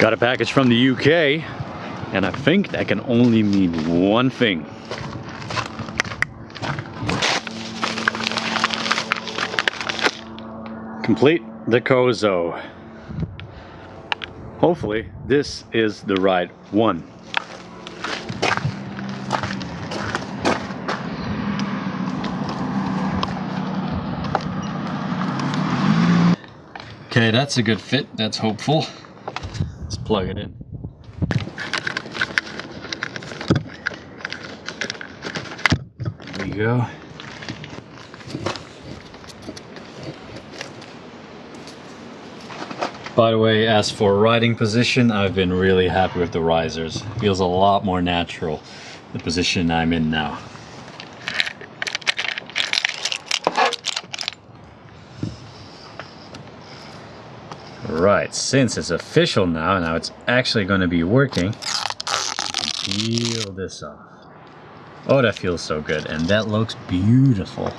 Got a package from the UK, and I think that can only mean one thing. Complete the Koso. Hopefully this is the right one. Okay, that's a good fit. That's hopeful. Let's plug it in. There we go. By the way, as for riding position, I've been really happy with the risers. It feels a lot more natural, the position I'm in now. Right, since it's official now it's actually going to be working, peel this off. Oh, that feels so good, and that looks beautiful.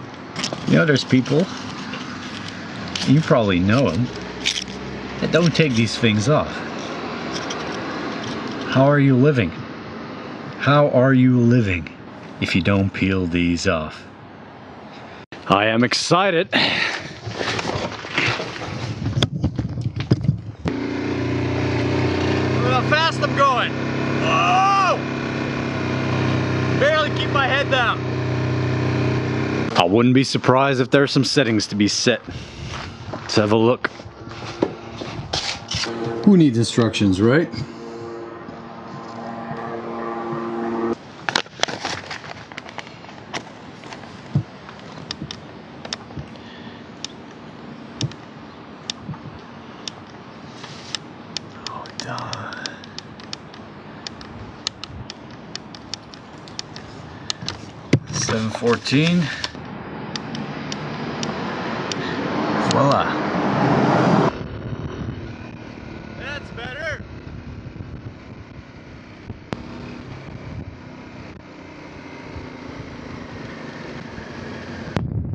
You know, there's people, you probably know them, that don't take these things off. How are you living? How are you living if you don't peel these off? I am excited. Look how fast I'm going. Oh! Barely keep my head down. I wouldn't be surprised if there's some settings to be set. Let's have a look. Who needs instructions, right? Oh, darn. $7.14. Voila. That's better.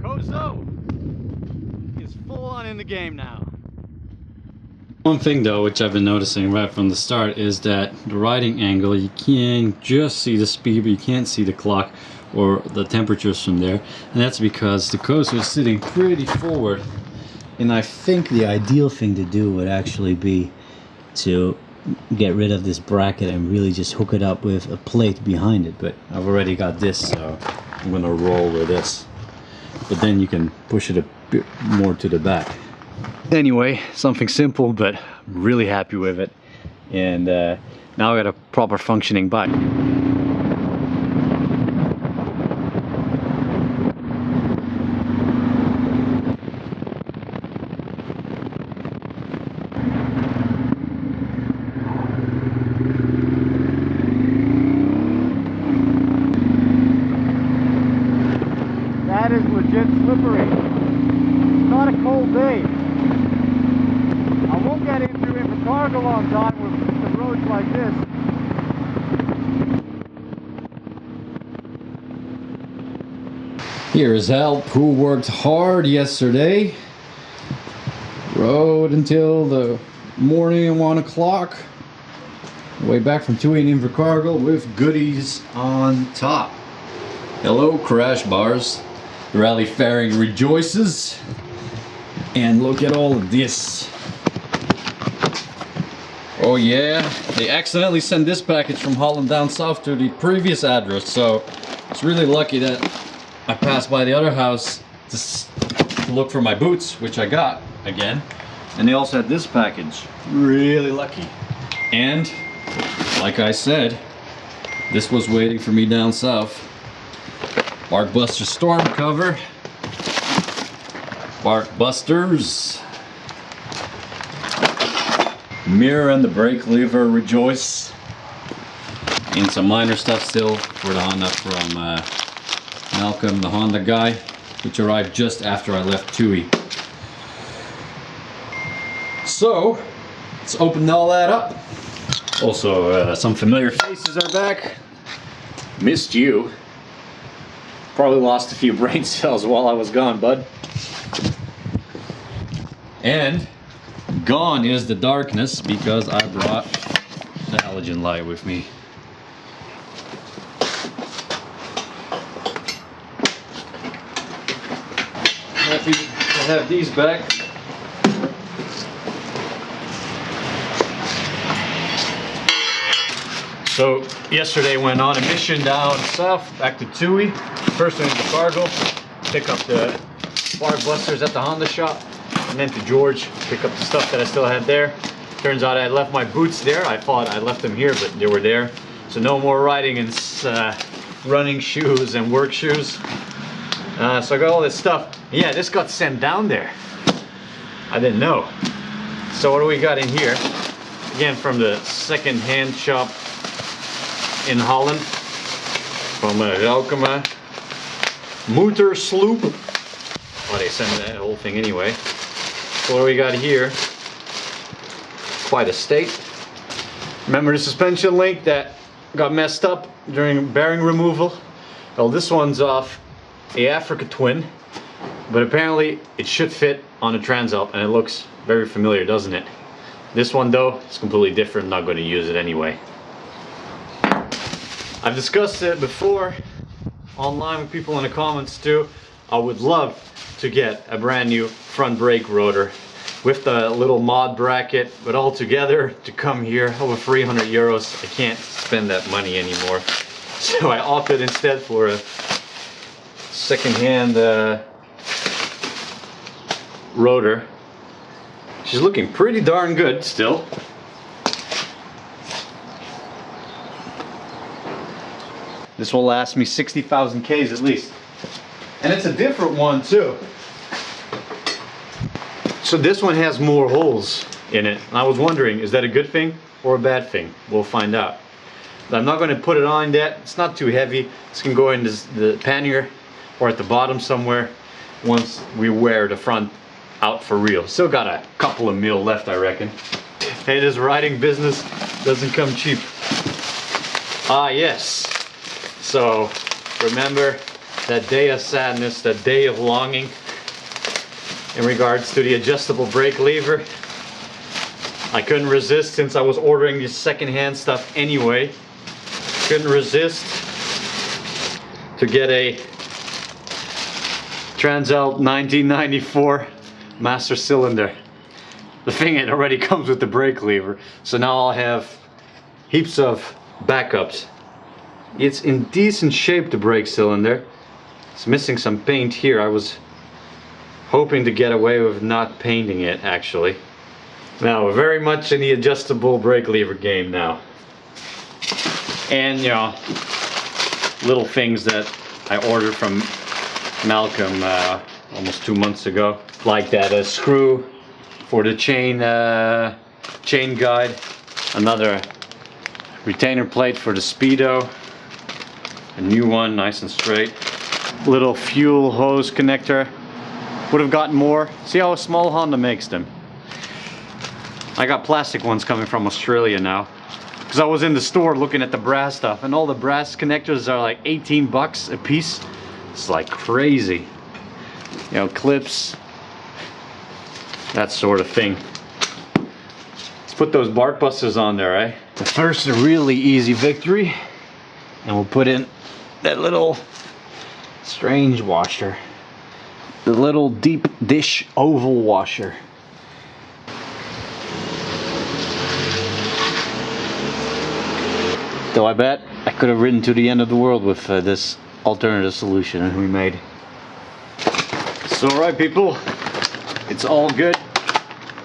Koso is full on in the game now. One thing though, which I've been noticing right from the start, is that the riding angle, you can't just see the speed, but you can't see the clock or the temperatures from there. And that's because the Koso is sitting pretty forward. And I think the ideal thing to do would actually be to get rid of this bracket and really just hook it up with a plate behind it. But I've already got this, so I'm gonna roll with this. But then you can push it a bit more to the back. Anyway, something simple, but I'm really happy with it. And now I got a proper functioning bike. That is legit slippery. It's not a cold day. I won't get into Invercargill on time with the roads like this. Here is Help, who worked hard yesterday. Rode until the morning at 1 o'clock. Way back from 2 in Invercargill with goodies on top. Hello, crash bars. The rally fairing rejoices. And look at all of this. Oh yeah, they accidentally sent this package from Holland down south to the previous address, so it's really lucky that I passed by the other house to look for my boots, which I got again. And they also had this package. Really lucky. And like I said, this was waiting for me down south. Barkbusters storm cover. Barkbusters. Mirror and the brake lever rejoice. And some minor stuff still for the Honda from Malcolm, the Honda guy, which arrived just after I left Tui. So, let's open all that up. Also, some familiar faces are back. Missed you. Probably lost a few brain cells while I was gone, bud. And Gone is the darkness because I brought the halogen light with me. Happy to have these back. So yesterday went on a mission down south, back to Tui. First went to Fargo, pick up the barkbusters at the Honda shop, and then to George, pick up the stuff that I still had there. Turns out I had left my boots there. I thought I left them here, but they were there. So no more riding in running shoes and work shoes. So I got all this stuff. Yeah, this got sent down there. I didn't know. So what do we got in here? Again, from the second-hand shop in Holland, from Relkema Motor Sloop. Oh, they sent me that whole thing anyway. So what do we got here? Quite a state. Remember the suspension link that got messed up during bearing removal? Well, this one's off a Africa Twin, but apparently it should fit on a Transalp, and it looks very familiar, doesn't it? This one though is completely different. I'm not going to use it anyway. I've discussed it before online with people in the comments too. I would love to get a brand new front brake rotor with the little mod bracket, but all together to come here over 300 euros. I can't spend that money anymore. So I opted instead for a second-hand rotor. She's looking pretty darn good still. This will last me 60,000 Ks at least. And it's a different one too. So this one has more holes in it. I was wondering, is that a good thing or a bad thing? We'll find out. But I'm not going to put it on yet. It's not too heavy. This can go in the pannier or at the bottom somewhere once we wear the front out for real. Still got a couple of mil left, I reckon. Hey, this riding business doesn't come cheap. Ah, yes. So remember that day of sadness, that day of longing in regards to the adjustable brake lever. I couldn't resist, since I was ordering this secondhand stuff anyway. Couldn't resist to get a Transalp 1994 master cylinder. The thing, it already comes with the brake lever, so now I'll have heaps of backups. It's in decent shape, the brake cylinder. It's missing some paint here. I was hoping to get away with not painting it, actually. Now we're very much in the adjustable brake lever game now. And you know, little things that I ordered from Malcolm almost 2 months ago, like that screw for the chain guide, another retainer plate for the Speedo, a new one, nice and straight, little fuel hose connector. Would have gotten more. See how small Honda makes them. I got plastic ones coming from Australia now, because I was in the store looking at the brass stuff, and all the brass connectors are like 18 bucks a piece. It's like crazy. You know, clips, that sort of thing. Let's put those barkbusters on there, eh? But first, a really easy victory, and we'll put in that little strange washer, the little deep dish oval washer. Though I bet I could have ridden to the end of the world with this alternative solution we made. So alright people, it's all good.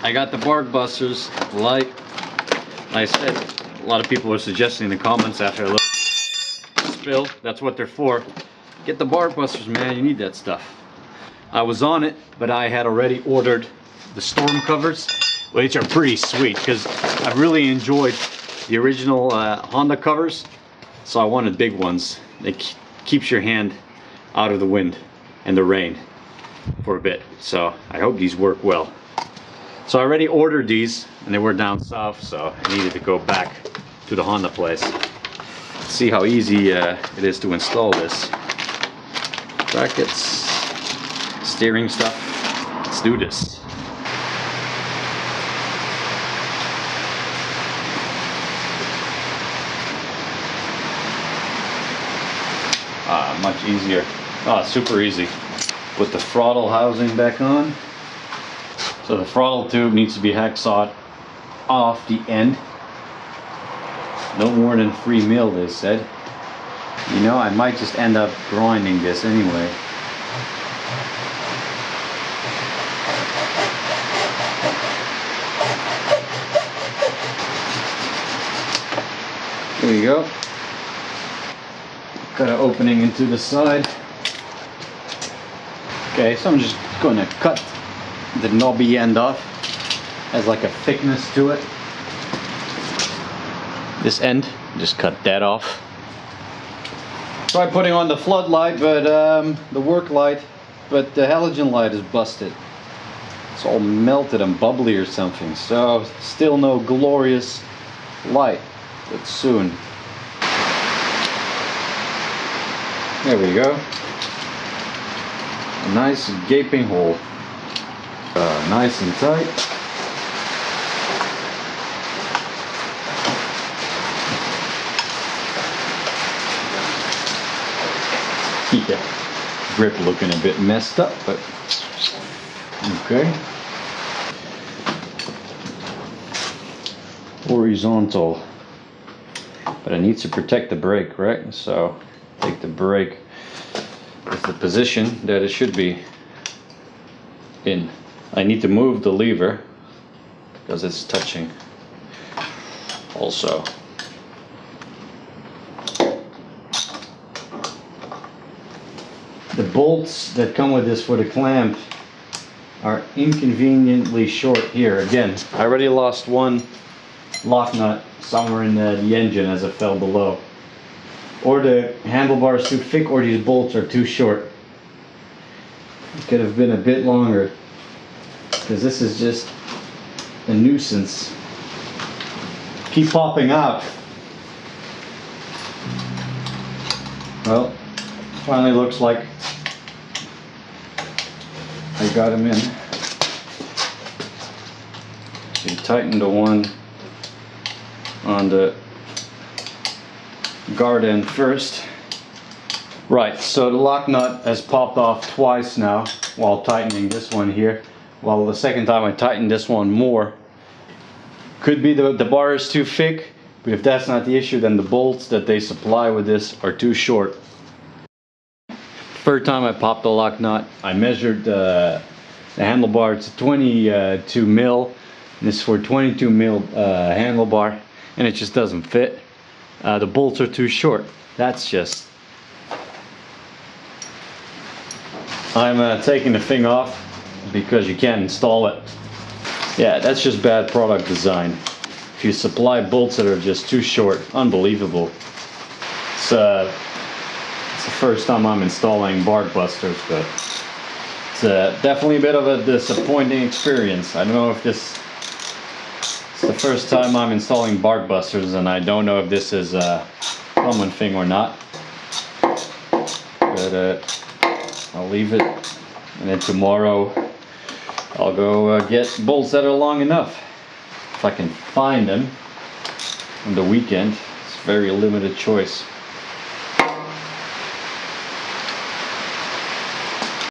I got the barkbusters, light. Like I said, a lot of people were suggesting in the comments after I looked spill, that's what they're for. Get the barkbusters, man, you need that stuff. I was on it, but I had already ordered the storm covers, which are pretty sweet, because I've really enjoyed the original Honda covers, so I wanted big ones. It keeps your hand out of the wind and the rain for a bit, so I hope these work well. So I already ordered these, and they were down south, so I needed to go back to the Honda place. See how easy it is to install this. Brackets, steering stuff. Let's do this. Much easier. Super easy. Put the throttle housing back on. So the throttle tube needs to be hacksawed off the end. No more than 3 mil, they said. You know, I might just end up grinding this anyway. There you go. Got an opening into the side. Okay, so I'm just going to cut the knobby end off. Has like a thickness to it. This end, just cut that off. Tried putting on the floodlight, but the work light, but the halogen light is busted. It's all melted and bubbly or something. So still no glorious light, but soon. There we go. A nice gaping hole. Nice and tight. Yeah, grip looking a bit messed up, but okay. Horizontal, but I need to protect the brake, right? So take the brake with the position that it should be in. I need to move the lever because it's touching also. The bolts that come with this for the clamp are inconveniently short here. Again, I already lost one lock nut somewhere in the engine as it fell below. Or the handlebar is too thick, or these bolts are too short. It could have been a bit longer, because this is just a nuisance. Keep popping out. Well, finally looks like I got him in. You tighten the one on the guard end first. Right, so the lock nut has popped off twice now while tightening this one here. Well, the second time I tightened this one more. Could be the bar is too thick, but if that's not the issue, then the bolts that they supply with this are too short. Third time I popped the lock nut, I measured the handlebar to 22 mil. And this is for 22 mil handlebar, and it just doesn't fit. The bolts are too short. That's just... I'm taking the thing off because you can't install it. Yeah, that's just bad product design. If you supply bolts that are just too short, unbelievable. It's the first time I'm installing barkbusters, but it's definitely a bit of a disappointing experience. I don't know if this is the first time I'm installing barkbusters, and I don't know if this is a common thing or not. But I'll leave it, and then tomorrow I'll go get bolts that are long enough. If I can find them on the weekend. It's a very limited choice.